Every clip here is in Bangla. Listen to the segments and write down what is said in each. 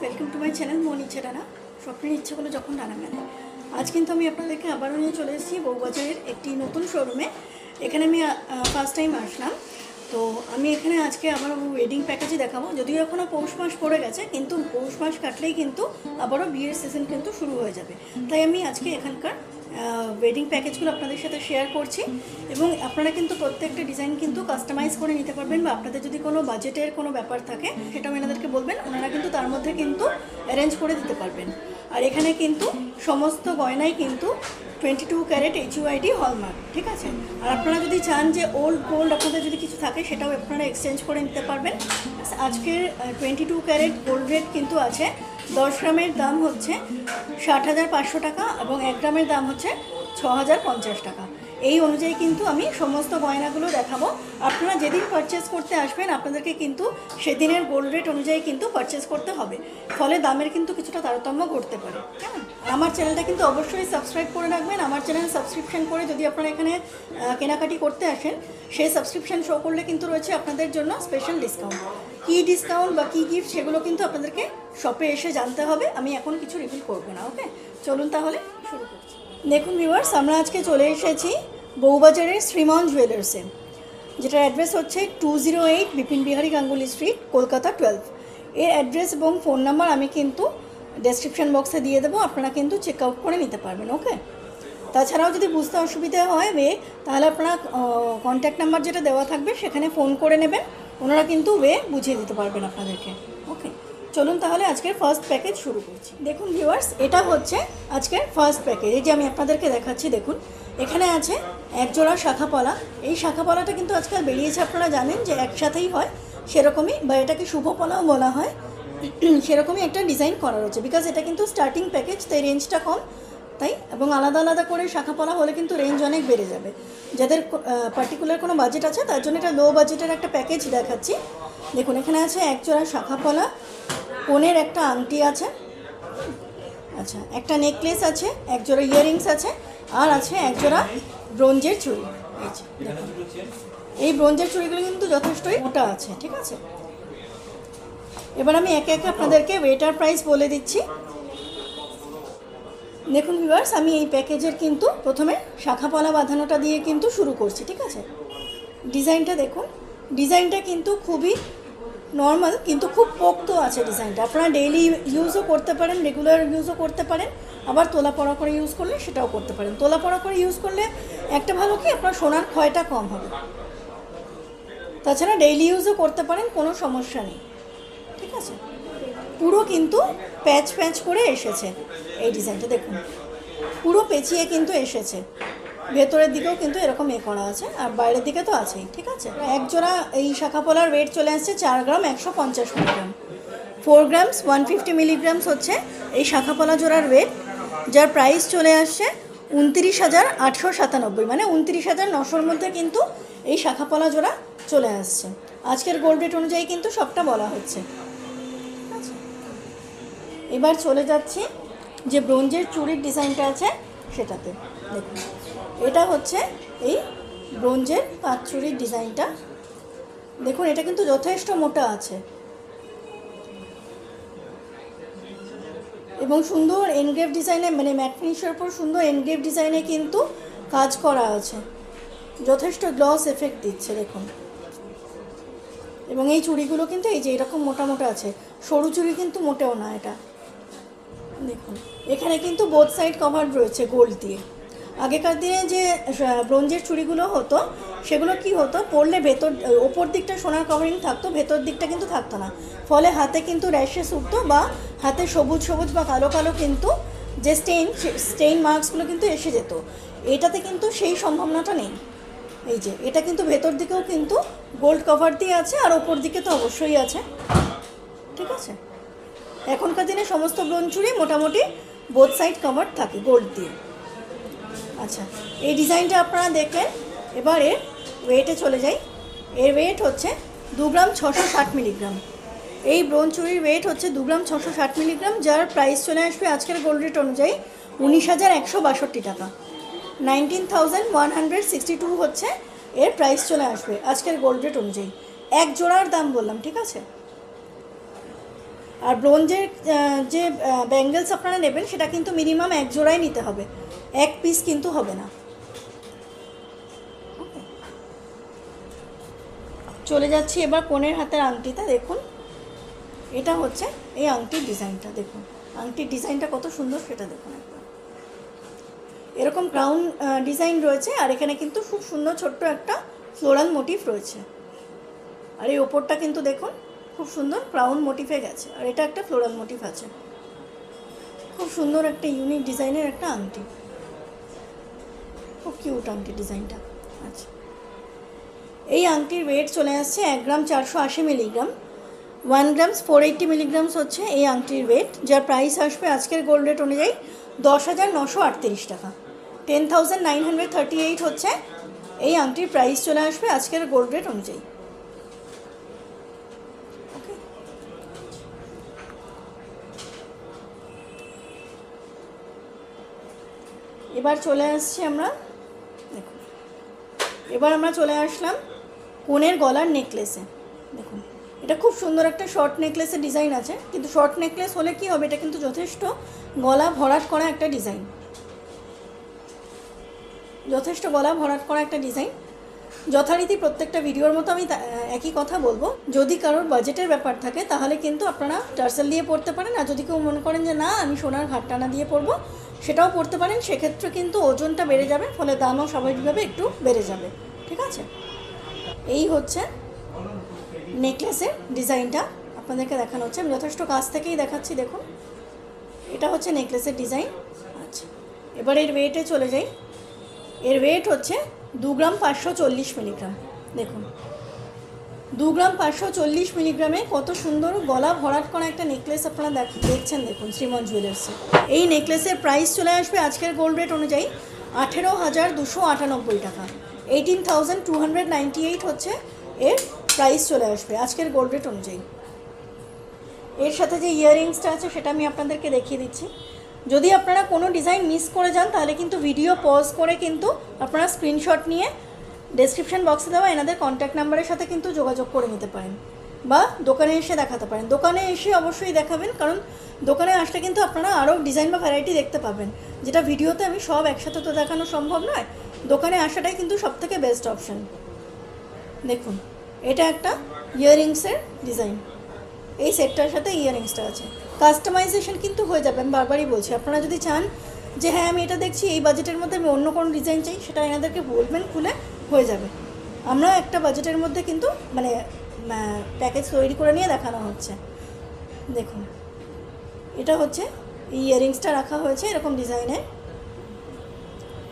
ওয়েলকাম টু মাই চ্যানেল মন ইচ্ছে ডানা। স্বপ্নের ইচ্ছেগুলো যখন ডানা মেলে। আজ কিন্তু আমি আপনাদেরকে আবারও নিয়ে চলে এসেছি বউবাজারের একটি নতুন শোরুমে। এখানে আমি ফার্স্ট টাইম আসলাম। তো আমি এখানে আজকে আবার ওয়েডিং প্যাকেজই দেখাবো। যদিও এখনও পৌষ মাস পড়ে গেছে, কিন্তু পৌষ মাস কাটলেই কিন্তু আবারও বিয়ের সিজন কিন্তু শুরু হয়ে যাবে। তাই আমি আজকে এখানকার ওয়েডিং প্যাকেজগুলো আপনাদের সাথে শেয়ার করছি। এবং আপনারা কিন্তু প্রত্যেকটা ডিজাইন কিন্তু কাস্টমাইজ করে নিতে পারবেন, বা আপনাদের যদি কোনো বাজেটের কোনো ব্যাপার থাকে সেটাও এনাদেরকে বলবেন, ওনারা কিন্তু তার মধ্যে কিন্তু অ্যারেঞ্জ করে দিতে পারবেন। আর এখানে কিন্তু সমস্ত গয়নাই কিন্তু 22 ক্যারেট HUID হলমার্ক, ঠিক আছে। আর আপনারা যদি চান যে ওল্ড গোল্ড আপনাদের যদি কিছু থাকে সেটাও আপনারা এক্সচেঞ্জ করে নিতে পারবেন। আজকের 22 ক্যারেট গোল্ড রেট কিন্তু আছে 10 গ্রামের দাম হচ্ছে 60,500 টাকা এবং 1 গ্রামের দাম হচ্ছে 6,050 টাকা। এই অনুযায়ী কিন্তু আমি সমস্ত গয়নাগুলো দেখাবো। আপনারা যেদিন পারচেস করতে আসবেন আপনাদেরকে কিন্তু সেদিনের গোল্ড রেট অনুযায়ী কিন্তু পারচেস করতে হবে, ফলে দামের কিন্তু কিছুটা তারতম্য ঘটতে পারে। কেমন? আমার চ্যানেলটা কিন্তু অবশ্যই সাবস্ক্রাইব করে রাখবেন। আমার চ্যানেল সাবস্ক্রিপশন করে যদি আপনারা এখানে কেনাকাটি করতে আসেন, সেই সাবস্ক্রিপশন শো করলে কিন্তু রয়েছে আপনাদের জন্য স্পেশাল ডিসকাউন্ট। কী ডিসকাউন্ট বা কী গিফট সেগুলো কিন্তু আপনাদেরকে শপে এসে জানতে হবে। আমি এখন কিছু রিভিল করবো না। ওকে, চলুন তাহলে শুরু করছি। দেখুন ভিউয়ার্স, আমরা আজকে চলে এসেছি বউবাজারের শ্রীমান জুয়েলার্সে, যেটার অ্যাড্রেস হচ্ছে 208 বিপিন বিহারী গাঙ্গুলি স্ট্রিট, কলকাতা 12। এর অ্যাড্রেস এবং ফোন নাম্বার আমি কিন্তু ডেসক্রিপশন বক্সে দিয়ে দেবো, আপনারা কিন্তু চেক আউট করে নিতে পারবেন। ওকে, তাছাড়াও যদি বুঝতে অসুবিধা হয় তাহলে আপনারা কন্ট্যাক্ট নাম্বার যেটা দেওয়া থাকবে সেখানে ফোন করে নেবেন, ওনারা কিন্তু বুঝিয়ে দিতে পারবেন আপনাদেরকে। ওকে, চলুন তাহলে আজকের ফার্স্ট প্যাকেজ শুরু করছি। দেখুন ভিউয়ার্স, এটা হচ্ছে আজকের ফার্স্ট প্যাকেজ, এই যে আমি আপনাদেরকে দেখাচ্ছি। দেখুন এখানে আছে একজোড়া শাখাপলা। এই শাখাপলাটা কিন্তু আজকাল বেরিয়েছে, আপনারা জানেন যে একসাথেই হয়, সেরকমই, বা এটাকে শুভপলাও বলা হয়, সেরকমই একটা ডিজাইন করা রয়েছে। বিকজ এটা কিন্তু স্টার্টিং প্যাকেজ, তাই রেঞ্জটা কম, তাই। এবং আলাদা আলাদা করে শাখাপলা হলে কিন্তু রেঞ্জ অনেক বেড়ে যাবে। যাদের পার্টিকুলার কোনো বাজেট আছে তার জন্য এটা লো বাজেটের একটা প্যাকেজ দেখাচ্ছি। দেখুন এখানে আছে একজোড়া শাখাপলা, কোণের একটা আংটি আছে, আচ্ছা একটা নেকলেস আছে, একজোড়া ইয়াররিংস আছে, আর আছে একজোড়া ব্রোঞ্জের চুড়ি। এই ব্রোঞ্জের চুড়িগুলো কিন্তু যথেষ্টই মোটা আছে, ঠিক আছে। এবার আমি একে একে আপনাদেরকে ওয়েটার প্রাইস বলে দিচ্ছি। দেখুন ভিউয়ার্স, আমি এই প্যাকেজের কিন্তু প্রথমে শাখাপলা বাঁধানোটা দিয়ে কিন্তু শুরু করছি, ঠিক আছে। ডিজাইনটা দেখুন, ডিজাইনটা কিন্তু খুবই নর্মাল কিন্তু খুব পোক্ত আছে ডিজাইনটা। আপনারা ডেইলি ইউজও করতে পারেন, রেগুলার ইউজও করতে পারেন, আবার তোলা পড়া করে ইউজ করলে সেটাও করতে পারেন। তোলা পড়া করে ইউজ করলে একটা ভালো কি, আপনার সোনার ক্ষয়টা কম হবে। তাছাড়া ডেইলি ইউজও করতে পারেন, কোনো সমস্যা নেই, ঠিক আছে। পুরো কিন্তু প্যাচ প্যাচ করে এসেছে এই ডিজাইনটা, দেখুন পুরো পেঁচিয়ে কিন্তু এসেছে। ভেতরের দিকেও কিন্তু এরকম করা আছে, আর বাইরের দিকে তো আছেই, ঠিক আছে। এক জোড়া এই শাখাপলার ওয়েট চলে আসছে 4 গ্রাম 150 মিলিগ্রাম। 4 গ্রামস 150 মিলিগ্রামস হচ্ছে এই শাখাপলা জোড়ার ওয়েট, যার প্রাইস চলে আসছে 29,897, মানে 29,900-র মধ্যে কিন্তু এই শাখাপলা জোড়া চলে আসছে। আজকের গোল্ড রেট অনুযায়ী কিন্তু সবটা বলা হচ্ছে। এবার চলে যাচ্ছি যে ব্রোঞ্জের চুড়ির ডিজাইনটা আছে সেটাতে। দেখুন এটা হচ্ছে এই ব্রোঞ্জের কাঁচচুড়ির ডিজাইনটা। দেখুন এটা কিন্তু যথেষ্ট মোটা আছে এবং সুন্দর এনগ্রেভ ডিজাইনে, মানে ম্যাট ফিনিশের উপর সুন্দর এনগ্রেভ ডিজাইনে কিন্তু কাজ করা আছে, যথেষ্ট গ্লস এফেক্ট দিচ্ছে দেখুন। এবং এই চুড়িগুলো কিন্তু এই যে এরকম মোটা মোটা আছে, সরু চুড়ি কিন্তু মোটেও না এটা। দেখুন এখানে কিন্তু বোথ সাইড কভার রয়েছে গোল্ড দিয়ে। আগেকার দিনে যে ব্রোঞ্জের চুড়িগুলো হতো সেগুলো কি হতো, পরলে ভেতর ওপর দিকটা সোনার কভারিং থাকতো, ভেতর দিকটা কিন্তু থাকতো না, ফলে হাতে কিন্তু র্যাশেস উঠতো, বা হাতে সবুজ সবুজ বা কালো কালো কিন্তু যে স্টেইন মার্কসগুলো কিন্তু এসে যেত। এটাতে কিন্তু সেই সম্ভাবনাটা নেই। এই যে এটা কিন্তু ভেতর দিকেও কিন্তু গোল্ড কভার দিয়ে আছে, আর ওপর দিকে তো অবশ্যই আছে, ঠিক আছে। এখনকার দিনে সমস্ত ব্রোঞ্জ চুড়ি মোটামুটি বোথ সাইড কভার থাকে গোল্ড দিয়ে। আচ্ছা এই ডিজাইনটা আপনারা দেখলেন। এবার এর ওয়েটে চলে যাই। এর ওয়েট হচ্ছে 2 গ্রাম 660 মিলিগ্রাম। এই ব্রোঞ্জ চুড়ির ওয়েট হচ্ছে 2 গ্রাম 660 মিলিগ্রাম, যার প্রাইস চলে আসবে আজকের গোল্ড রেট অনুযায়ী 19,162 টাকা। 19,162 হচ্ছে এর প্রাইস চলে আসবে আজকের গোল্ড রেট অনুযায়ী। এক জোড়ার দাম বললাম, ঠিক আছে। আর ব্রোঞ্জের যে ব্যাঙ্গেলস আপনারা নেবেন সেটা কিন্তু মিনিমাম এক জোড়াই নিতে হবে, এক পিস কিন্তু হবে না। চলে যাচ্ছি এবার কনের হাতের আংটিতে। দেখুন এটা হচ্ছে এই আংটির ডিজাইনটা, দেখুন আংটির ডিজাইনটা কত সুন্দর সেটা দেখুন একবার। এরকম ক্রাউন ডিজাইন রয়েছে, আর এখানে কিন্তু খুব সুন্দর ছোট্ট একটা ফ্লোরাল মোটিভ রয়েছে। আর এই ওপরটা কিন্তু দেখুন খুব সুন্দর ক্রাউন মোটিভে গেছে, আর এটা একটা ফ্লোরাল মোটিভ আছে। খুব সুন্দর একটা ইউনিক ডিজাইনের একটা আংটি, খুব কিউট আংটি ডিজাইনটা। আচ্ছা, এই আংটির ওয়েট চলে আসছে 1 গ্রাম 480 মিলিগ্রাম, 1 গ্রামস 480 মিলিগ্রামস হচ্ছে এই আংটির ওয়েট, যার প্রাইস আসবে আজকের গোল্ড রেট অনুযায়ী 10,938 টাকা। 10,938 হচ্ছে এই আংটির প্রাইস চলে আসবে আজকের গোল্ড রেট অনুযায়ী। ওকে, এবার চলে আসছি আমরা, দেখুন এবার আমরা চলে আসলাম কনের গলার নেকলেসে। দেখুন এটা খুব সুন্দর একটা শর্ট নেকলেসের ডিজাইন আছে, কিন্তু শর্ট নেকলেস হলে কি হবে, এটা কিন্তু যথেষ্ট গলা ভরাট করা একটা ডিজাইন, যথেষ্ট গলা ভরাট করা একটা ডিজাইন। যথারীতি প্রত্যেকটা ভিডিওর মতো আমি একই কথা বলবো, যদি কারোর বাজেটের ব্যাপার থাকে তাহলে কিন্তু আপনারা টার্সেল দিয়ে পড়তে পারেন, আর যদি কেউ মনে করেন যে না আমি সোনার হারটানা দিয়ে পরবো সেটাও পড়তে পারেন, সেক্ষেত্রে কিন্তু ওজনটা বেড়ে যাবে, ফলে দামও স্বাভাবিকভাবে একটু বেড়ে যাবে। ঠিক আছে, এই হচ্ছে নেকলেসের ডিজাইনটা আপনাদেরকে দেখানো হচ্ছে, আমি যথেষ্ট কাছ থেকেই দেখাচ্ছি। দেখুন এটা হচ্ছে নেকলেসের ডিজাইন। আচ্ছা, এবার এর ওয়েটে চলে যাই। এর ওয়েট হচ্ছে 2 গ্রাম 540 মিলিগ্রাম। দেখুন 2 গ্রাম 540 মিলিগ্রামে কত সুন্দর গলা ভরাট করা একটা নেকলেস আপনারা দেখছেন। দেখুন শ্রীমন জুয়েলার্সে এই নেকলেসের প্রাইস চলে আসবে আজকের গোল্ড রেট অনুযায়ী 18,298 টাকা। 18,298 হচ্ছে এর প্রাইস চলে আসবে আজকের গোল্ড রেট অনুযায়ী। এর সাথে যে ইয়াররিংসটা আছে সেটা আমি আপনাদেরকে দেখিয়ে দিচ্ছি। যদি আপনারা কোনো ডিজাইন মিস করে যান তাহলে কিন্তু ভিডিও পজ করে কিন্তু আপনারা স্ক্রিনশট নিয়ে ডেসক্রিপশন বক্সে দেওয়া এনাদের কন্ট্যাক্ট নাম্বারের সাথে কিন্তু যোগাযোগ করে নিতে পারেন, বা দোকানে এসে দেখাতে পারেন। দোকানে এসে অবশ্যই দেখাবেন, কারণ দোকানে আসলে কিন্তু আপনারা আরও ডিজাইন বা ভ্যারাইটি দেখতে পাবেন, যেটা ভিডিওতে আমি সব একসাথে তো দেখানো সম্ভব নয়। দোকানে আসাটাই কিন্তু সবথেকে বেস্ট অপশন। দেখুন এটা একটা ইয়াররিংসের ডিজাইন, এই সেটটার সাথে ইয়াররিংসটা আছে। কাস্টমাইজেশন কিন্তু হয়ে যাবে, আমি বারবারই বলছি। আপনারা যদি চান যে হ্যাঁ আমি এটা দেখছি এই বাজেটের মধ্যে আমি অন্য কোনো ডিজাইন চাই, সেটা এনাদেরকে বলবেন, খুলে হয়ে যাবে। আমরা একটা বাজেটের মধ্যে কিন্তু মানে প্যাকেজ তৈরি করে নিয়ে দেখানো হচ্ছে। দেখুন এটা হচ্ছে ইয়াররিংসটা রাখা হয়েছে এরকম ডিজাইনে,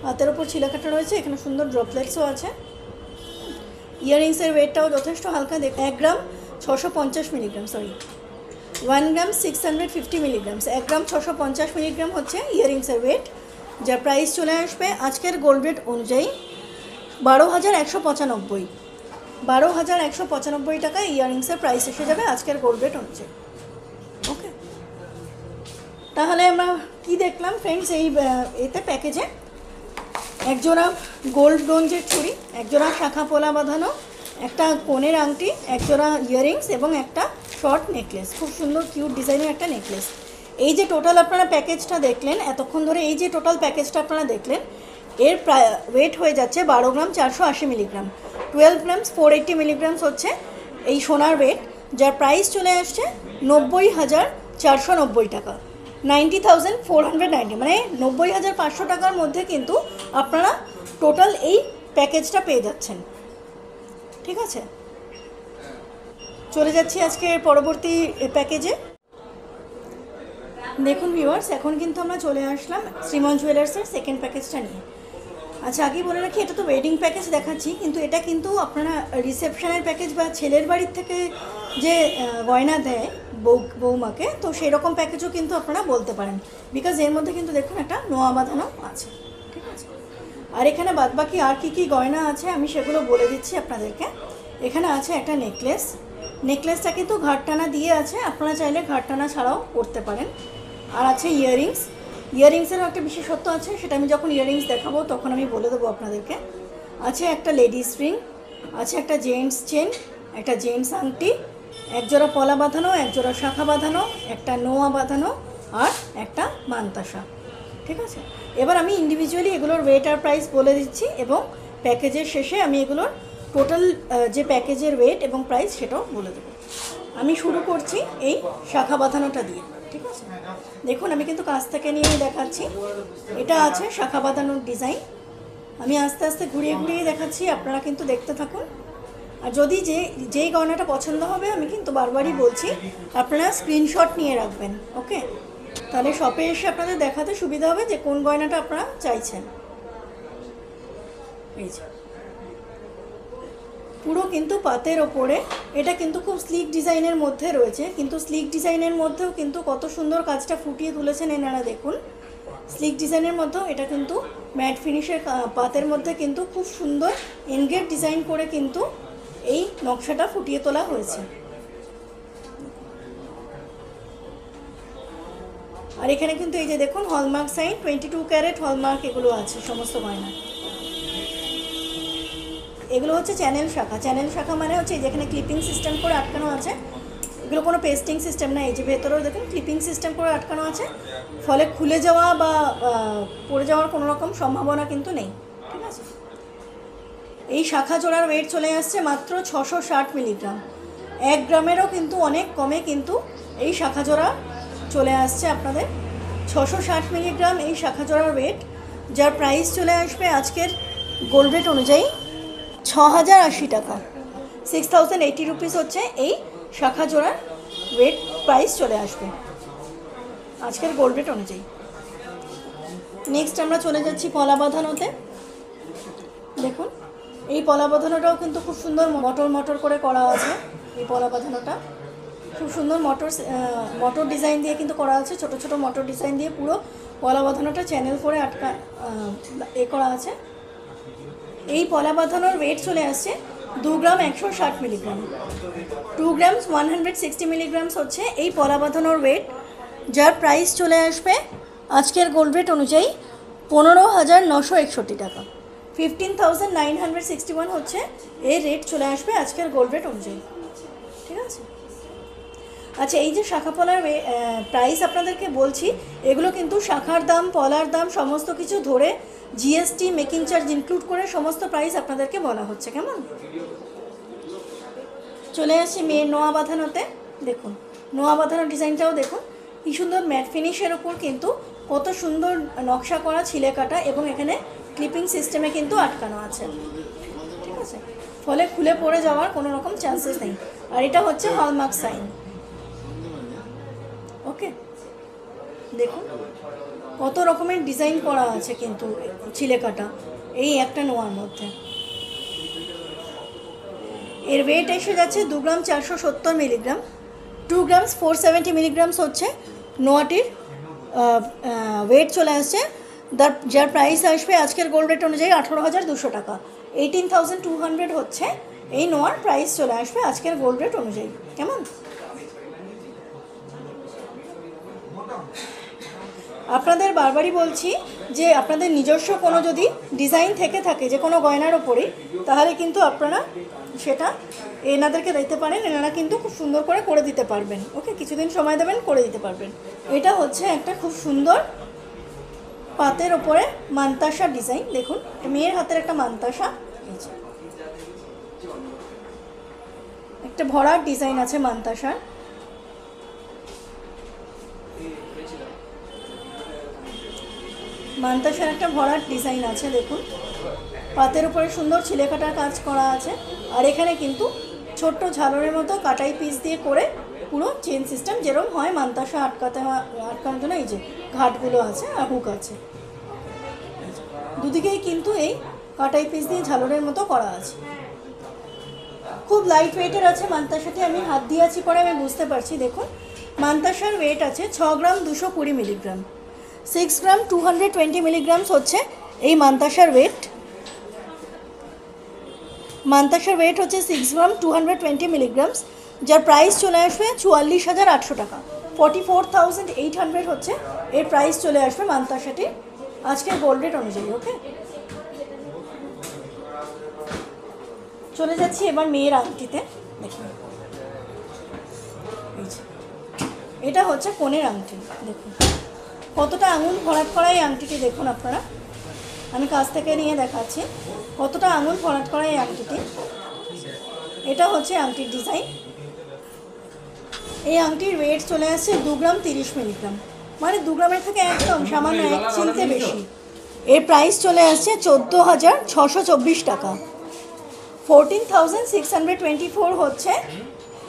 হাতের ওপর ছিলাকাটা রয়েছে, এখানে সুন্দর ড্রপলেটসও আছে। ইয়াররিংসের ওয়েটটাও যথেষ্ট হালকা। 1 গ্রাম 650 মিলিগ্রাম, সরি 1 গ্রাম 650 মিলিগ্রামস, 1 গ্রাম 650 মিলিগ্রাম হচ্ছে ইয়াররিংসের ওয়েট, যার প্রাইস চলে আসবে আজকের গোল্ড রেট অনুযায়ী 12,195। 12,195 টাকা ইয়াররিংসের প্রাইস এসে যাবে আজকের গোল্ড রেট অনুযায়ী। ওকে, তাহলে আমরা কি দেখলাম ফ্রেন্ডস, এই এতে প্যাকেজে একজোড়া গোল্ড ব্রোঞ্জের চুড়ি, একজোড়া শাখা পোলা বাঁধানো, একটা কনের আংটি, একজোড়া ইয়াররিংস এবং একটা শর্ট নেকলেস, খুব সুন্দর কিউট ডিজাইনের একটা নেকলেস। এই যে টোটাল আপনারা প্যাকেজটা দেখলেন এতক্ষণ ধরে, এই যে টোটাল প্যাকেজটা আপনারা দেখলেন, এর ওয়েট হয়ে যাচ্ছে 12 গ্রাম 480 মিলিগ্রাম। 12 গ্রামস 480 মিলিগ্রামস হচ্ছে এই সোনার ওয়েট, যার প্রাইস চলে আসছে 90,490 টাকা। 90,490, মানে 90,500 টাকার মধ্যে কিন্তু আপনারা টোটাল এই প্যাকেজটা পেয়ে যাচ্ছেন। ঠিক আছে, চলে যাচ্ছি আজকে পরবর্তী প্যাকেজে। দেখুন ভিউয়ার্স, এখন কিন্তু আমরা চলে আসলাম শ্রীমন জুয়েলার্সের সেকেন্ড প্যাকেজটা নিয়ে। আচ্ছা, আগেই বলে রাখি এটা তো ওয়েডিং প্যাকেজ দেখাচ্ছি, কিন্তু এটা কিন্তু আপনারা রিসেপশনের প্যাকেজ বা ছেলের বাড়ির থেকে যে গয়না দেয় বৌমাকে, তো সেই রকম প্যাকেজও কিন্তু আপনারা বলতে পারেন, বিকজ এর মধ্যে কিন্তু দেখুন একটা নোয়া বাঁধানো আছে। ঠিক আছে, আর এখানে বাদবাকি আর কি কি গয়না আছে আমি সেগুলো বলে দিচ্ছি আপনাদেরকে। এখানে আছে একটা নেকলেস, নেকলেসটা কিন্তু ঘাটটানা দিয়ে আছে, আপনারা চাইলে ঘাটটানা ছাড়াও করতে পারেন। আর আছে ইয়াররিংস, ইয়াররিংসেরও একটা বিশেষত্ব আছে, সেটা আমি যখন ইয়াররিংস দেখাবো তখন আমি বলে দেবো আপনাদেরকে। আছে একটা লেডিস রিং, আছে একটা জেন্টস চেন, একটা জেন্টস আংটি, এক জোড়া পলা বাঁধানো, এক জোড়া শাখা বাঁধানো, একটা নোয়া বাঁধানো আর একটা মান্তাসা। ঠিক আছে, এবার আমি ইন্ডিভিজুয়ালি এগুলোর ওয়েট আর প্রাইস বলে দিচ্ছি এবং প্যাকেজের শেষে আমি এগুলোর টোটাল যে প্যাকেজের ওয়েট এবং প্রাইস সেটাও বলে দেবো। আমি শুরু করছি এই শাখা বাঁধানোটা দিয়ে। ঠিক আছে, দেখুন আমি কিন্তু কাছ থেকে নিয়ে দেখাচ্ছি। এটা আছে শাখা বাঁধানোর ডিজাইন। আমি আস্তে আস্তে ঘুরিয়ে ঘুরিয়ে দেখাচ্ছি, আপনারা কিন্তু দেখতে থাকুন। আর যদি যেই গয়নাটা পছন্দ হবে আমি কিন্তু বারবারই বলছি আপনারা স্ক্রিনশট নিয়ে রাখবেন। ওকে, তাহলে শপে এসে আপনাদের দেখাতে সুবিধা হবে যে কোন গয়নাটা আপনারা চাইছেন। এই যে পুরো কিন্তু পাতের ওপরে, এটা কিন্তু খুব স্লিক ডিজাইনের মধ্যে রয়েছে, কিন্তু স্লিক ডিজাইনের মধ্যেও কিন্তু কত সুন্দর কাজটা ফুটিয়ে তুলেছেন এনারা। দেখুন স্লিক ডিজাইনের মধ্যেও এটা কিন্তু ম্যাট ফিনিশের পাতের মধ্যে কিন্তু খুব সুন্দর এনগেট ডিজাইন করে কিন্তু এই নকশাটা ফুটিয়ে তোলা হয়েছে। আর এখানে কিন্তু এই যে দেখুন হলমার্ক সাইন 22 ক্যারেট হলমার্ক এগুলো আছে সমস্ত গয়না। এগুলো হচ্ছে চ্যানেল শাখা। চ্যানেল শাখা মানে হচ্ছে যেখানে ক্লিপিং সিস্টেম করে আটকানো আছে, এগুলো কোনো পেস্টিং সিস্টেম না। এই যে ভেতরেও দেখুন ক্লিপিং সিস্টেম করে আটকানো আছে, ফলে খুলে যাওয়া বা পড়ে যাওয়ার কোনো রকম সম্ভাবনা কিন্তু নেই। ঠিক আছে, এই শাখা জোড়ার ওয়েট চলে আসছে মাত্র 660 মিলিগ্রাম। 1 গ্রামেরও কিন্তু অনেক কমে কিন্তু এই শাখা জোড়া চলে আসছে আপনাদের। 660 মিলিগ্রাম এই শাখা জোড়ার ওয়েট, যার প্রাইস চলে আসবে আজকের গোল্ড রেট অনুযায়ী 6080 টাকা। 6080 রুপিস হচ্ছে এই শাখা জোড়ার ওয়েট প্রাইস চলে আসবে আজকের গোল্ড রেট অনুযায়ী। নেক্সট আমরা চলে যাচ্ছি পলা বাঁধানোতে। দেখুন এই পলা বাঁধানোটাও কিন্তু খুব সুন্দর মটর করে করা আছে। এই পলা বাঁধানোটা খুব সুন্দর মটর ডিজাইন দিয়ে কিন্তু করা আছে, ছোট ছোট মটর ডিজাইন দিয়ে পুরো পলা বাঁধানোটা চ্যানেল করে করা আছে। এই পলা বাঁধানোর ওয়েট চলে আসছে 2 গ্রাম 160 মিলিগ্রাম। 2 গ্রামস 160 মিলিগ্রামস হচ্ছে এই পলা বাঁধানোর ওয়েট, যার প্রাইস চলে আসবে আজকের গোল্ড রেট অনুযায়ী 15,961 টাকা। 15,961 হচ্ছে এর রেট চলে আসবে আজকের গোল্ড রেট অনুযায়ী। ঠিক আছে, আচ্ছা এই যে শাখা পলার প্রাইস আপনাদেরকে বলছি, এগুলো কিন্তু শাখার দাম পলার দাম সমস্ত কিছু ধরে জিএসটি মেকিং চার্জ ইনক্লুড করে সমস্ত প্রাইস আপনাদেরকে বলা হচ্ছে। কেমন, চলে আসছি মেয়ের নোয়া বাঁধানোতে। দেখুন নোয়া বাঁধানো ডিজাইনটাও দেখুন কি সুন্দর ম্যাট ফিনিশের ওপর কিন্তু কত সুন্দর নকশা করা ছিলে কাটা এবং এখানে ক্লিপিং সিস্টেমে কিন্তু আটকানো আছে। ঠিক আছে, ফলে খুলে পড়ে যাওয়ার কোনো রকম চান্সেস নেই। আর এটা হচ্ছে হলমার্ক সাইন। ওকে, দেখুন কত রকমের ডিজাইন করা আছে কিন্তু ছিলে কাটা এই একটা নোয়ার মধ্যে। এর ওয়েট এসে যাচ্ছে 2 গ্রাম 470 মিলিগ্রাম। 2 গ্রামস 470 মিলিগ্রামস হচ্ছে নোয়াটির ওয়েট চলে আসছে, যার প্রাইস আসবে আজকের গোল্ড রেট অনুযায়ী 18,200 টাকা। 18,200 হচ্ছে এই নোয়ার প্রাইস চলে আসবে আজকের গোল্ড রেট অনুযায়ী। কেমন, আপনাদের বারবারই বলছি যে আপনাদের নিজস্ব কোনো যদি ডিজাইন থেকে থাকে যে কোনো গয়নার ওপরেই, তাহলে কিন্তু আপনারা সেটা এনাদেরকে দিতে পারেন, এনারা কিন্তু খুব সুন্দর করে দিতে পারবেন। ওকে, কিছুদিন সময় দেবেন, করে দিতে পারবেন। এটা হচ্ছে একটা খুব সুন্দর পাতের ওপরে মান্তাসা ডিজাইন। দেখুন মেয়ের হাতের একটা মান্তাসা, একটা ভরার ডিজাইন আছে মান্তাসার। মান্তাসার একটা ভরাট ডিজাইন আছে। দেখুন পাতের উপরে সুন্দর ছিলে কাটার কাজ করা আছে, আর এখানে কিন্তু ছোট্ট ঝালরের মতো কাটাই পিস দিয়ে করে পুরো চেন সিস্টেম যেরকম হয় মান্তাসা আটকানোর জন্য এই যে ঘাটগুলো আছে আর হুক আছে, দুদিকেই কিন্তু এই কাটাই পিস দিয়ে ঝালরের মতো করা আছে। খুব লাইট ওয়েটের আছে মান্তাসাটি, আমি হাত দিয়ে আছি পরে আমি বুঝতে পারছি। দেখুন মান্তাসার ওয়েট আছে 6 গ্রাম 220 মিলিগ্রাম। 6 গ্রাম 220 মিলিগ্রামস হচ্ছে এই মান্তাসার ওয়েট। মান্তাসার ওয়েট হচ্ছে 6 গ্রাম 220 মিলিগ্রামস, যার প্রাইস চলে আসবে 44,800 টাকা। 44,800 হচ্ছে এর প্রাইস চলে আসবে মান্তাসাটি আজকের গোল্ড রেট অনুযায়ী। ওকে, চলে যাচ্ছি এবার মেয়ের আংটিতে। দেখুন এটা হচ্ছে কোণের আংটি। দেখুন কতটা আঙুল ভরাট করা এই আংটিটি, দেখুন আপনারা, আমি কাছ থেকে নিয়ে দেখাচ্ছি কতটা আঙুল ভরাট করা এই আংটিটি। এটা হচ্ছে আংটির ডিজাইন। এই আংটির ওয়েট চলে আসছে 2 গ্রাম 30 মিলিগ্রাম, মানে 2 গ্রামের থেকে একদম সামান্য 1 চিলতে বেশি। এর প্রাইস চলে আসছে 14,624 টাকা। 14,624 হচ্ছে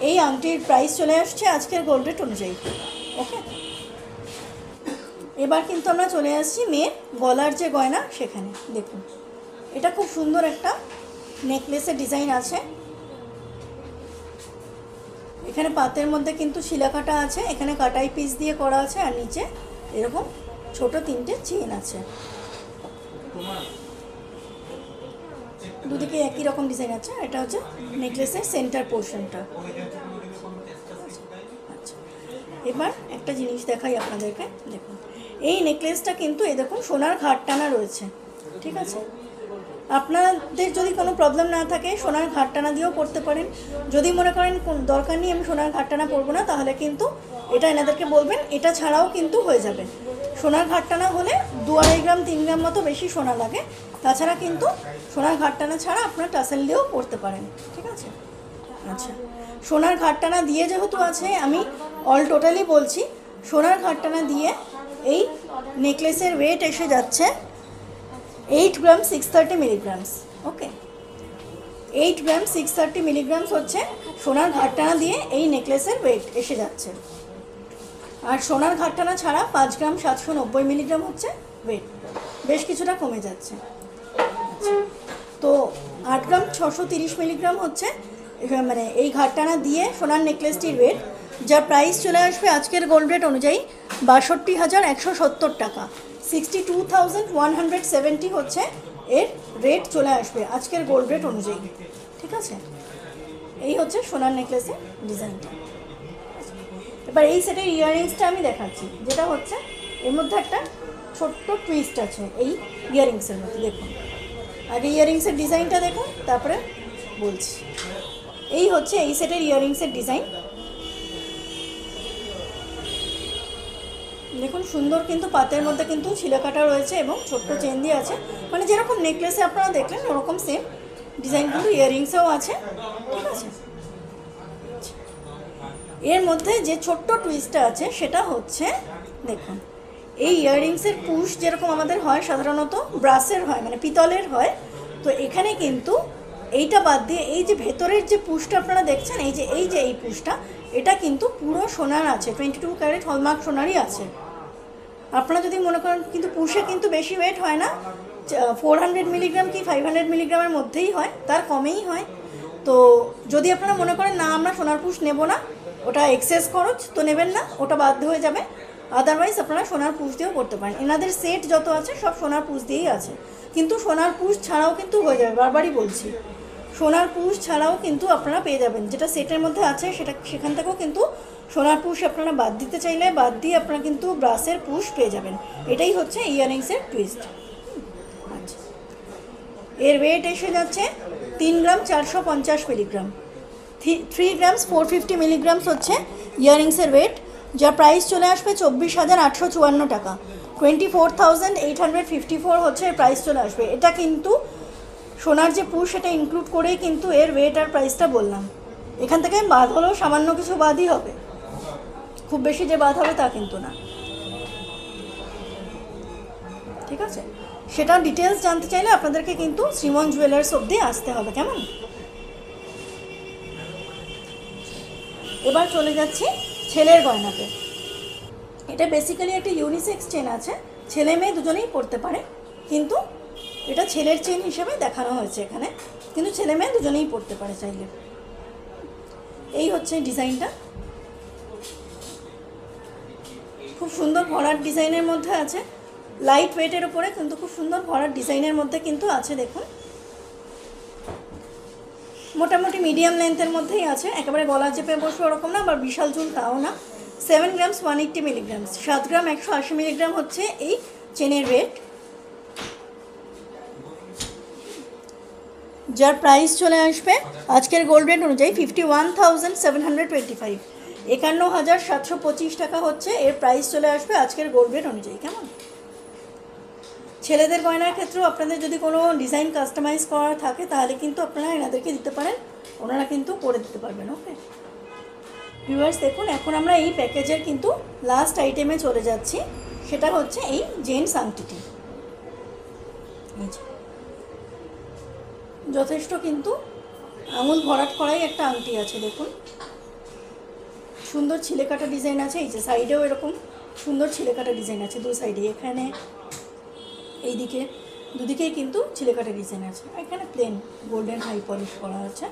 এই আংটির প্রাইস চলে আসছে আজকের গোল্ড রেট অনুযায়ী। ওকে, এবার কিন্তু আমরা চলে আসছি মেয়ের গলার যে গয়না সেখানে। দেখুন এটা খুব সুন্দর একটা নেকলেসের ডিজাইন আছে। এখানে পাতের মধ্যে কিন্তু শিলা কাটা আছে, এখানে কাটাই পিস দিয়ে করা আছে, আর নিচে এরকম ছোট 3টে চেন আছে। দুদিকে একই রকম ডিজাইন আছে। এটা হচ্ছে নেকলেসের সেন্টার পোর্শনটা। আচ্ছা, এবার একটা জিনিস দেখাই আপনাদেরকে। দেখুন এই নেকলেসটা কিন্তু এই দেখুন সোনার ঘাট টানা রয়েছে, ঠিক আছে। আপনাদের যদি কোনো প্রবলেম না থাকে সোনার ঘাট টানা দিয়েও পরতে পারেন। যদি মনে করেন দরকার নেই আমি সোনার ঘাট টানা পরবো না, তাহলে কিন্তু এটা এনাদেরকে বলবেন, এটা ছাড়াও কিন্তু হয়ে যাবে। সোনার ঘাট টানা হলে 2-2.5 গ্রাম 3 গ্রাম মতো বেশি সোনা লাগে। তাছাড়া কিন্তু সোনার ঘাট টানা ছাড়া আপনার টাসেল দিয়েও পরতে পারেন, ঠিক আছে। আচ্ছা, সোনার ঘাট টানা দিয়ে যেহেতু আছে, আমি অল টোটালি বলছি। সোনার ঘাট টানা দিয়ে এই নেকলেসের ওয়েট এসে যাচ্ছে 8 গ্রাম 630 মিলিগ্রামস। ওকে, 8 গ্রাম 630 মিলিগ্রামস হচ্ছে সোনার ঘাট টানা দিয়ে এই নেকলেসের ওয়েট এসে যাচ্ছে। আর সোনার ঘাট টানা ছাড়া 5 গ্রাম 790 মিলিগ্রাম হচ্ছে ওয়েট, বেশ কিছুটা কমে যাচ্ছে। তো 8 গ্রাম 630 মিলিগ্রাম হচ্ছে মানে এই ঘাট টানা দিয়ে সোনার নেকলেসটির ওয়েট, যার প্রাইস চলে আসবে আজকের গোল্ড রেট অনুযায়ী 62,170 টাকা। 62,170 হচ্ছে এর রেট চলে আসবে আজকের গোল্ড রেট অনুযায়ী, ঠিক আছে। এই হচ্ছে সোনার নেকলেসের ডিজাইনটা। এবার এই সেটের ইয়াররিংসটা আমি দেখাচ্ছি, যেটা হচ্ছে এর মধ্যে একটা ছোট্ট টুইস্ট আছে এই ইয়াররিংসের মধ্যে। দেখুন আগে ইয়াররিংসের ডিজাইনটা দেখুন, তারপরে বলছি। এই হচ্ছে এই সেটের ইয়াররিংসের ডিজাইন। দেখুন সুন্দর কিন্তু পাতের মধ্যে কিন্তু ছিলা কাটা রয়েছে এবং ছোট্ট চেন দিয়ে আছে, মানে যেরকম নেকলেসে আপনারা দেখলেন ওরকম সেম ডিজাইন কিন্তু ইয়াররিংসেও আছে, ঠিক আছে। এর মধ্যে যে ছোট্ট টুইস্টটা আছে সেটা হচ্ছে, দেখুন এই ইয়াররিংসের পুশ যেরকম আমাদের হয় সাধারণত ব্রাসের হয়, মানে পিতলের হয়। তো এখানে কিন্তু এইটা বাদ দিয়ে এই যে ভেতরের যে পুশটা আপনারা দেখছেন, এই পুশটা, এটা কিন্তু পুরো সোনার আছে, 22 ক্যারেট হলমার্ক সোনারই আছে। আপনারা যদি মনে করেন, কিন্তু পুশে কিন্তু বেশি ওয়েট হয় না, 400 মিলিগ্রাম কি 500 মিলিগ্রামের মধ্যেই হয়, তার কমেই হয়। তো যদি আপনারা মনে করেন না আমরা সোনার পুশ নেব না, ওটা এক্সেস খরচ, তো নেবেন না, ওটা বাধ্য হয়ে যাবে। আদারওয়াইজ আপনারা সোনার পুশ দিয়েও করতে পারেন। এনাদের সেট যত আছে সব সোনার পুশ দিয়েই আছে, কিন্তু সোনার পুশ ছাড়াও কিন্তু হয়ে যাবে, বারবারই বলছি। সোনার পুশ ছাড়াও কিন্তু আপনারা পেয়ে যাবেন, যেটা সেটের মধ্যে আছে সেখান থেকেও কিন্তু সোনার পুশ আপনারা বাদ দিতে চাইলে বাদ দিয়ে আপনারা কিন্তু ব্রাসের পুশ পেয়ে যাবেন। এটাই হচ্ছে ইয়াররিংসের টুইস্ট। আচ্ছা, এর ওয়েট এসে যাচ্ছে 3 গ্রাম 450 মিলিগ্রাম। 3 গ্রামস 450 মিলিগ্রামস হচ্ছে ইয়াররিংসের ওয়েট, যার প্রাইস চলে আসবে 24,854 টাকা। 24,854 হচ্ছে এর প্রাইস চলে আসবে। এটা কিন্তু সোনার যে পুশ সেটা ইনক্লুড করেই কিন্তু এর ওয়েট আর প্রাইসটা বললাম। এখান থেকে বাদ হলেও সামান্য কিছু বাদই হবে, খুব বেশি যে বাদ হবে তা কিন্তু না, ঠিক আছে। সেটা ডিটেলস জানতে চাইলে আপনাদেরকে কিন্তু শ্রীমন জুয়েলার্স অবধি আসতে হবে, কেমন। এবার চলে যাচ্ছি ছেলের গয়নাতে। এটা বেসিক্যালি একটা ইউনিসেক্স চেন আছে, ছেলে মেয়ে দুজনেই পরতে পারে, কিন্তু এটা ছেলের চেন হিসেবে দেখানো হয়েছে এখানে, কিন্তু ছেলে মেয়ে দুজনেই পরতে পারে চাইলে। এই হচ্ছে ডিজাইনটা, খুব সুন্দর ভরাট ডিজাইনের মধ্যে আছে, লাইট ওয়েটের উপরে কিন্তু খুব সুন্দর ভরাট ডিজাইনের মধ্যে কিন্তু আছে। দেখুন মোটামুটি মিডিয়াম লেন্থের মধ্যেই আছে, একেবারে গলা চেপে বসবে ওরকম না, আবার বিশাল চুল তাও না। 7 গ্রামস 180 মিলিগ্রামস, 7 গ্রাম 180 মিলিগ্রাম হচ্ছে এই চেনের ওয়েট, যার প্রাইস চলে আসবে আজকের গোল্ড রেট অনুযায়ী 51,725। 51,725 টাকা হচ্ছে এর প্রাইস চলে আসবে আজকের গোল্ড রেট অনুযায়ী। কেমন? ছেলেদের গয়নার ক্ষেত্রেও আপনাদের যদি কোনো ডিজাইন কাস্টমাইজ করা থাকে তাহলে কিন্তু আপনারা এনাদেরকে দিতে পারেন, ওনারা কিন্তু করে দিতে পারবেন। ওকে ভিউয়ার্স, দেখুন এখন আমরা এই প্যাকেজের কিন্তু লাস্ট আইটেমে চলে যাচ্ছি, সেটা হচ্ছে এই জেন্টস আংটিটি। যথেষ্ট কিন্তু আঙুল ভরাট করাই একটা আংটি আছে, দেখুন সুন্দর ছিলেকাটা ডিজাইন আছে। এই যে সাইডেও এরকম সুন্দর ছিলেকাটা ডিজাইন আছে, দু সাইডে, এখানে এইদিকে দুদিকেই কিন্তু ছিলেকাটা ডিজাইন আছে। এখানে প্লেন গোল্ডেন হাই পলিশ করা আছে।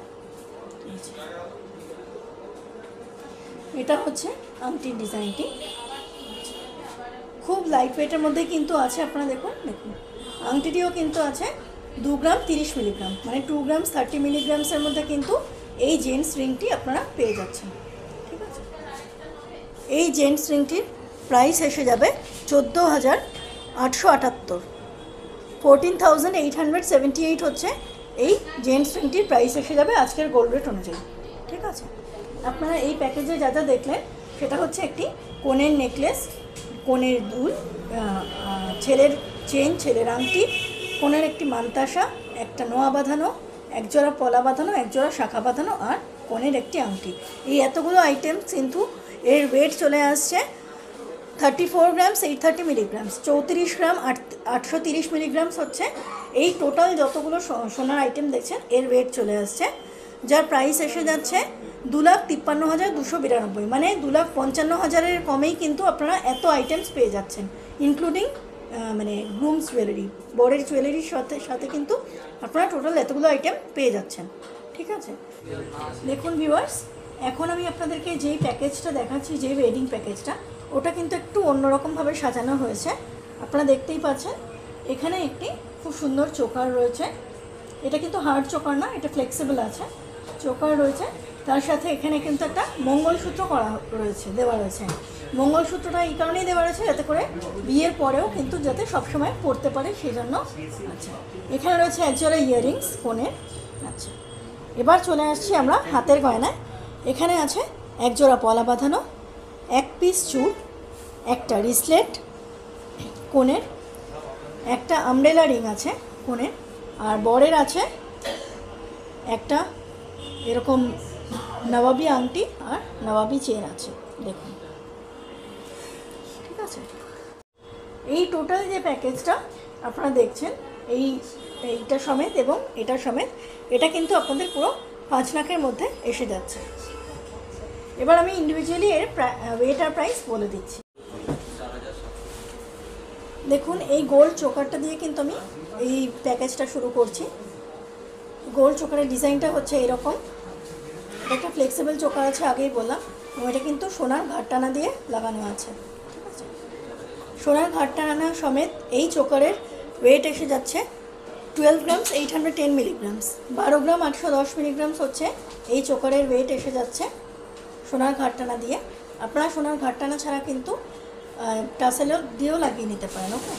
এটা হচ্ছে আংটির ডিজাইনটি, খুব লাইট ওয়েটের মধ্যে কিন্তু আছে। আপনারা দেখুন আংটিটিও কিন্তু আছে 2 গ্রাম 30 মিলিগ্রাম, মানে 2 গ্রাম 30 মিলিগ্রামসের মধ্যে কিন্তু এই জেন্টস রিংটি আপনারা পেয়ে যাচ্ছেন। ঠিক আছে, এই জেন্টস রিংটির প্রাইস এসে যাবে 14,878, 14,878 হচ্ছে এই জেন্টস রিংটির প্রাইস এসে যাবে আজকের গোল্ড রেট অনুযায়ী। ঠিক আছে, আপনারা এই প্যাকেজে যা যা দেখলেন সেটা হচ্ছে একটি কোণের নেকলেস, কোণের দুল, ছেলের চেন, ছেলের আংটি, কোণের একটি মান্তাসা, একটা নোয়া বাঁধানো, একজোড়া পলা বাঁধানো, একজোড়া শাখা বাঁধানো, আর কোণের একটি আংটি। এই এতগুলো আইটেম কিন্তু এর ওয়েট চলে আসছে 34 গ্রামস 830 মিলিগ্রামস, 34 গ্রাম 830 মিলিগ্রামস হচ্ছে এই টোটাল যতগুলো সোনার আইটেম দেখছেন এর ওয়েট চলে আসছে, যার প্রাইস এসে যাচ্ছে 2,53,292, মানে 2,55,000-এর কমেই কিন্তু আপনারা এত আইটেমস পেয়ে যাচ্ছেন, ইনক্লুডিং মানে গ্রুমস জুয়েলারি, বরের জুয়েলারির সাথে কিন্তু আপনারা টোটাল এতগুলো আইটেম পেয়ে যাচ্ছেন। ঠিক আছে, দেখুন ভিউয়ার্স, এখন আমি আপনাদেরকে যেই প্যাকেজটা দেখাচ্ছি, যে ওয়েডিং প্যাকেজটা, ওটা কিন্তু একটু অন্যরকমভাবে সাজানো হয়েছে। আপনারা দেখতেই পাচ্ছেন এখানে একটি খুব সুন্দর চোকার রয়েছে। এটা কিন্তু হার্ড চোকার না, এটা ফ্লেক্সিবল আছে, চোকার রয়েছে। তার সাথে এখানে কিন্তু একটা মঙ্গলসূত্র দেওয়া রয়েছে। মঙ্গলসূত্রটা এই কারণেই দেওয়া রয়েছে যাতে করে বিয়ের পরেও কিন্তু যাতে সবসময় পরতে পারে সেই জন্য। আচ্ছা, এখানে রয়েছে একজোড়া ইয়াররিংস কোণের। আচ্ছা, এবার চলে আসছি আমরা হাতের গয়নায়। এখানে আছে একজোড়া পলা বাঁধানো, এক পিস চুড়, একটা রিসলেট কোণের, একটা আমব্রেলা রিং আছে কোণের, আর বরের আছে একটা এরকম নবাবী আংটি আর নবাবী চেন আছে, দেখুন। ঠিক আছে, এই টোটাল যে প্যাকেজটা আপনারা দেখছেন এইটা সমেত এবং এটা সমেত, এটা কিন্তু আপনাদের পুরো 5 লাখের মধ্যে এসে যাচ্ছে। এবার আমি ইন্ডিভিজুয়ালি এর ওয়েট আর প্রাইস বলে দিচ্ছি। দেখুন এই গোল্ড চোকারটা দিয়ে কিন্তু আমি এই প্যাকেজটা শুরু করছি। গোল্ড চোকারের ডিজাইনটা হচ্ছে এরকম, এটা একটা ফ্লেক্সিবল চোকার আছে, আগেই বললাম, এবং এটা কিন্তু সোনার ঘাটটানা দিয়ে লাগানো আছে। ঠিক আছে, সোনার ঘাটটানা সমেত এই চোকারের ওয়েট এসে যাচ্ছে 12 গ্রামস 810 মিলিগ্রামস, 12 গ্রাম 810 মিলিগ্রামস হচ্ছে এই চোকারের ওয়েট এসে যাচ্ছে সোনার ঘাটটানা দিয়ে। আপনারা সোনার ঘাটটানা ছাড়া কিন্তু টাসেলও দিয়েও লাগিয়ে নিতে পারেন। ওকে,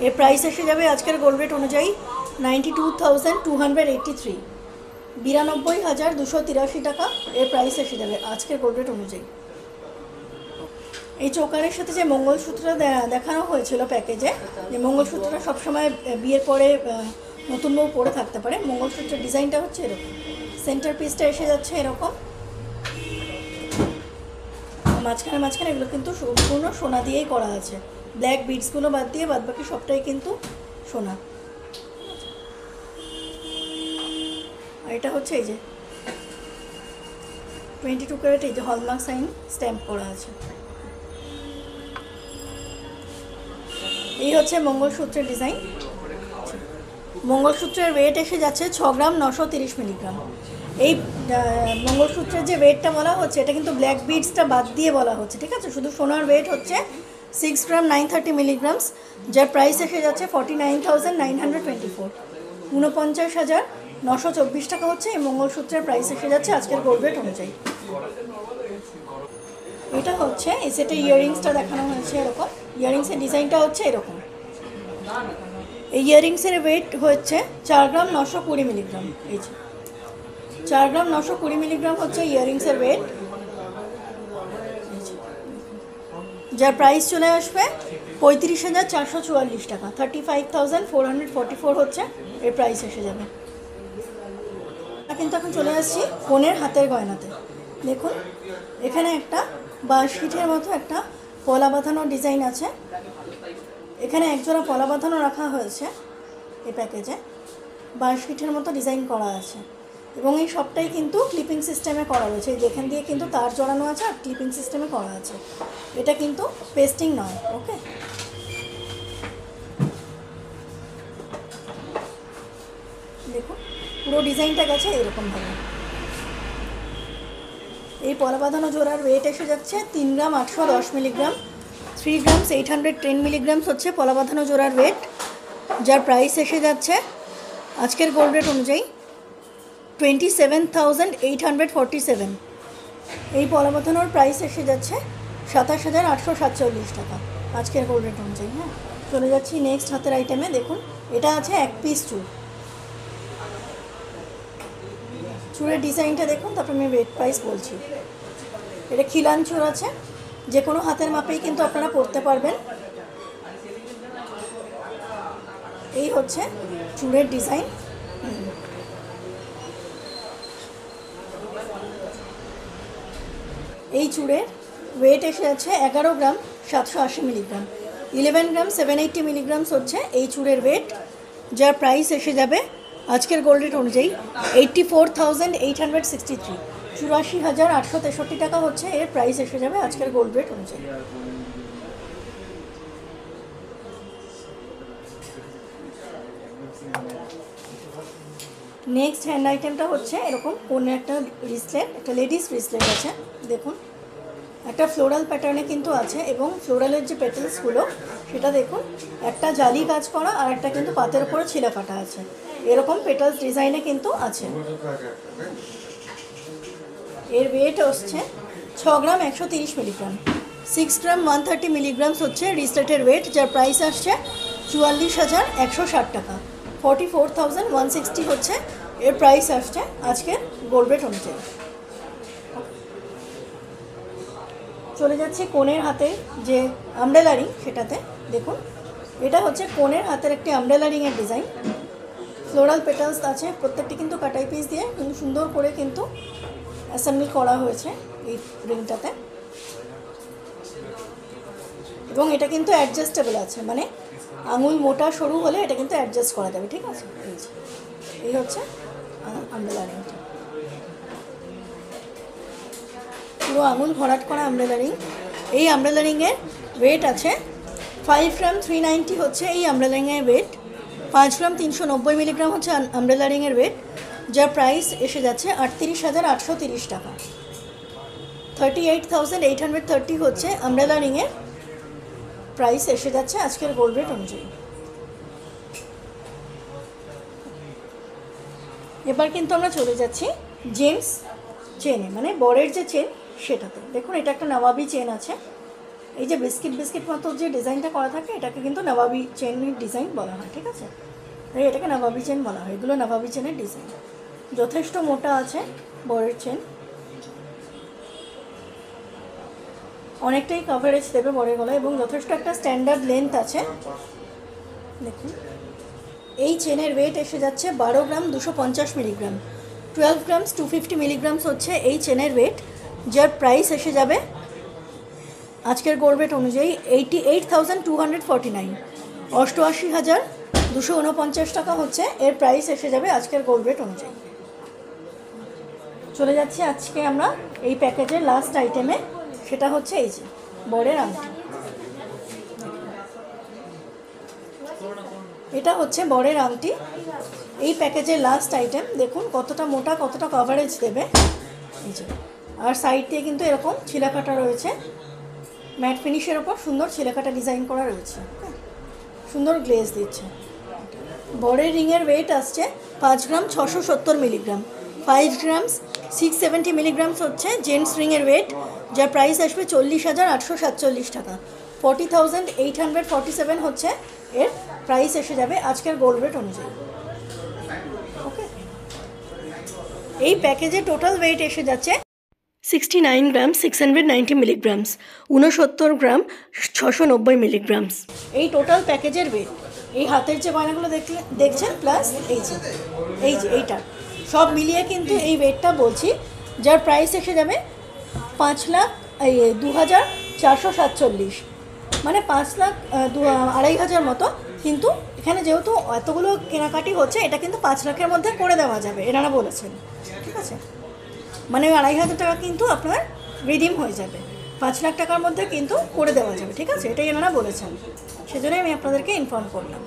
এর প্রাইস এসে যাবে আজকের গোল্ড রেট অনুযায়ী 92,283, 92,283 টাকা এর প্রাইস এসে যাবে আজকের গোল্ড রেট অনুযায়ী। এই চোকারের সাথে যে মঙ্গলসূত্রটা দেখানো হয়েছিল প্যাকেজে, যে মঙ্গলসূত্রটা সবসময় বিয়ের পরে নতুন বউ পরে থাকতে পারে, মঙ্গলসূত্রের ডিজাইনটা হচ্ছে এরকম, সেন্টার পিসটা এসে যাচ্ছে এরকম, মাঝখানে এগুলো কিন্তু সম্পূর্ণ সোনা দিয়েই করা আছে, ব্ল্যাক বিডসগুলো বাদ দিয়ে বাদবাকি সবটাই কিন্তু সোনা। আর এটা হচ্ছে এই যে 22 ক্যারেট, এই যে হলমার্ক সাইন স্ট্যাম্প করা আছে। এই হচ্ছে মঙ্গলসূত্রের ডিজাইন। মঙ্গলসূত্রের ওয়েট এসে যাচ্ছে 6 গ্রাম 930 মিলিগ্রাম। এই মঙ্গলসূত্রের যে ওয়েটটা বলা হচ্ছে এটা কিন্তু ব্ল্যাক বিডসটা বাদ দিয়ে বলা হচ্ছে। ঠিক আছে, শুধু সোনার ওয়েট হচ্ছে 6 গ্রাম 930 মিলিগ্রামস, যার প্রাইস এসে যাচ্ছে 49,924, 49,924 টাকা হচ্ছে এই মঙ্গলসূত্রের প্রাইস এসে যাচ্ছে আজকের গোল্ড রেট অনুযায়ী। এটা হচ্ছে এই সেটে ইয়াররিংসটা দেখানো হয়েছে এরকম, ইয়াররিংসের ডিজাইনটা হচ্ছে এরকম। এই ইয়াররিংসের ওয়েট হচ্ছে 4 গ্রাম 920 মিলিগ্রাম। এই যে 4 গ্রাম 920 মিলিগ্রাম হচ্ছে ইয়াররিংসের ওয়েট। যার প্রাইস চলে আসবে 35,444 টাকা। 35,444 হচ্ছে এর প্রাইস এসে যাবে। কিন্তু এখন চলে আসছি কনের হাতের গয়নাতে। দেখুন এখানে একটা বাঁশকিঠের মতো একটা পলা বাঁধানো ডিজাইন আছে। এখানে একজোড়া পলা বাঁধানো রাখা হয়েছে এই প্যাকেজে, বাঁশকিঠের মতো ডিজাইন করা আছে এবং এই সবটাই কিন্তু ক্লিপিং সিস্টেমে করা রয়েছে। যেখান দিয়ে কিন্তু তার জড়ানো আছে আর ক্লিপিং সিস্টেমে করা আছে, এটা কিন্তু পেস্টিং নয়। ওকে, দেখুন পুরো ডিজাইনটা গেছে এরকমভাবে। এই পলা বাঁধানো জোড়ার ওয়েট এসে যাচ্ছে 3 গ্রাম 810 মিলিগ্রাম। 3 গ্রামস 810 মিলিগ্রামস হচ্ছে পলা বাঁধানো জোড়ার ওয়েট, যার প্রাইস এসে যাচ্ছে আজকের গোল্ড রেট অনুযায়ী 27,847। এই পলা বাঁধানোর প্রাইস এসে যাচ্ছে 27,847 টাকা আজকের গোল্ড রেট অনুযায়ী। হ্যাঁ, চলে যাচ্ছি নেক্সট হাতের আইটেমে। দেখুন এটা আছে এক পিস চুল। চুলের ডিজাইনটা দেখুন, তারপর আমি ওয়েট প্রাইস বলছি। এটা খিলান চুল আছে, যে কোনো হাতের মাপেই কিন্তু আপনারা পরতে পারবেন। এই হচ্ছে চুলের ডিজাইন। এই চুড়ের ওয়েট এসে আছে 11 গ্রাম 780 মিলিগ্রাম। 11 গ্রাম 780 মিলিগ্রামস হচ্ছে এই চুড়ের ওয়েট, যার প্রাইস এসে যাবে আজকের গোল্ড রেট অনুযায়ী 84,863। 84,863 টাকা হচ্ছে এর প্রাইস এসে যাবে আজকের গোল্ড রেট অনুযায়ী। নেক্সট হ্যান্ড আইটেমটা হচ্ছে এরকম কোন একটা রিসলেট, একটা লেডিস রিসলেট আছে। দেখুন একটা ফ্লোরাল প্যাটার্নে কিন্তু আছে এবং ফ্লোরালের যে পেটেলসগুলো সেটা দেখুন, একটা জালি কাজ করা আর একটা কিন্তু পাতের উপরে ছিলা কাটা আছে, এরকম পেটালস ডিজাইনে কিন্তু আছে। এর ওয়েট হচ্ছে 6 গ্রাম 130 মিলিগ্রাম। 6 গ্রাম 130 মিলিগ্রামস হচ্ছে রিসলেটের ওয়েট, যার প্রাইস আসছে 44,160 টাকা। 44,160 হচ্ছে এর প্রাইস আসছে আজকের গোল্ড রেট অনুযায়ী। চলে যাচ্ছে কোণের হাতে যে আমব্রেলা রিং সেটাতে। দেখুন এটা হচ্ছে কোণের হাতের একটি আমব্রেলা রিংয়ের ডিজাইন। ফ্লোরাল পেটালস আছে, প্রত্যেকটি কিন্তু কাটাই পিস দিয়ে কিন্তু সুন্দর করে কিন্তু অ্যাসেম্বল করা হয়েছে এই রিংটাতে। এবং এটা কিন্তু অ্যাডজাস্টেবল আছে, মানে আঙুল মোটা সরু হলে এটা কিন্তু অ্যাডজাস্ট করা যাবে। ঠিক আছে, এই হচ্ছে আমব্রেলা রিংটা, পুরো আঙুল ভরাট করা আমব্রেলা রিং। এই আমব্রেলা রিংয়ের ওয়েট আছে 5 গ্রাম 390 হচ্ছে এই আমব্রেলা রিংয়ের ওয়েট। 5 গ্রাম 390 মিলিগ্রাম হচ্ছে আমব্রেলা রিংয়ের ওয়েট, যার প্রাইস এসে যাচ্ছে 38,830 টাকা। 38,830 হচ্ছে আমব্রেলা রিংয়ের প্রাইস এসে যাচ্ছে আজকের গোল্ড রেট অনুযায়ী। এবার কিন্তু আমরা চলে যাচ্ছি জেন্টস চেনে, মানে বরের যে চেন সেটাতে। দেখুন এটা একটা নবাবি চেন আছে। এই যে বিস্কিট বিস্কিট মতো যে ডিজাইনটা করা থাকে এটাকে কিন্তু নবাবি চেনের ডিজাইন বলা হয়। ঠিক আছে, তাই এটাকে নবাবি চেন বলা হয়। এগুলো নবাবি চেনের ডিজাইন, যথেষ্ট মোটা আছে বরের চেন, অনেকটাই কভারেজ দেবে বরের গলায় এবং যথেষ্ট একটা স্ট্যান্ডার্ড লেন্থ আছে। দেখুন এই চেনের ওয়েট এসে যাচ্ছে 12 গ্রাম 250 মিলিগ্রাম। 12 গ্রামস 250 মিলিগ্রামস হচ্ছে এই চেনের ওয়েট, যার প্রাইস এসে যাবে আজকের গোল্ড রেট অনুযায়ী 88,249। 88,249 টাকা হচ্ছে এর প্রাইস এসে যাবে আজকের গোল্ড রেট অনুযায়ী। চলে যাচ্ছি আজকে আমরা এই প্যাকেজের লাস্ট আইটেমে, সেটা হচ্ছে এই যে বরের আংটি। এটা হচ্ছে বরের আংটি, এই প্যাকেজের লাস্ট আইটেম। দেখুন কতটা মোটা, কতটা কভারেজ দেবে। এই যে আর সাইড দিয়ে কিন্তু এরকম ছিলাকাটা রয়েছে, ম্যাট ফিনিশের ওপর সুন্দর ছিলাকাটা ডিজাইন করা রয়েছে, সুন্দর গ্লেজ দিচ্ছে। বরের রিংয়ের ওয়েট আসছে 5 গ্রাম 670 মিলিগ্রাম। 5 গ্রামস 670 মিলিগ্রামস হচ্ছে জেন্টস রিংয়ের ওয়েট, যার প্রাইস আসবে 40,847 টাকা। 40,847 হচ্ছে এর প্রাইস এসে যাবে আজকের গোল্ড রেট অনুযায়ী। ওকে, এই প্যাকেজে টোটাল ওয়েট এসে যাচ্ছে 69 গ্রাম 690 মিলিগ্রামস, 69 গ্রাম 690 মিলিগ্রামস। এই টোটাল প্যাকেজের ওয়েট, এই হাতের যে গয়নাগুলো দেখছেন প্লাস এইটা সব মিলিয়ে কিন্তু এই ওয়েটটা বলছি, যার প্রাইস এসে যাবে 5,02,447, মানে 5,02,500 মতো। কিন্তু এখানে যেহেতু এতগুলো কেনাকাটি হচ্ছে, এটা কিন্তু 5 লাখের মধ্যে করে দেওয়া যাবে, এনারা বলেছেন। ঠিক আছে, মানে 2,500 টাকা কিন্তু আপনার রিডিম হয়ে যাবে, 5 লাখ টাকার মধ্যে কিন্তু করে দেওয়া যাবে। ঠিক আছে, এটাই এনারা বলেছেন, সেজন্যই আমি আপনাদেরকে ইনফর্ম করলাম।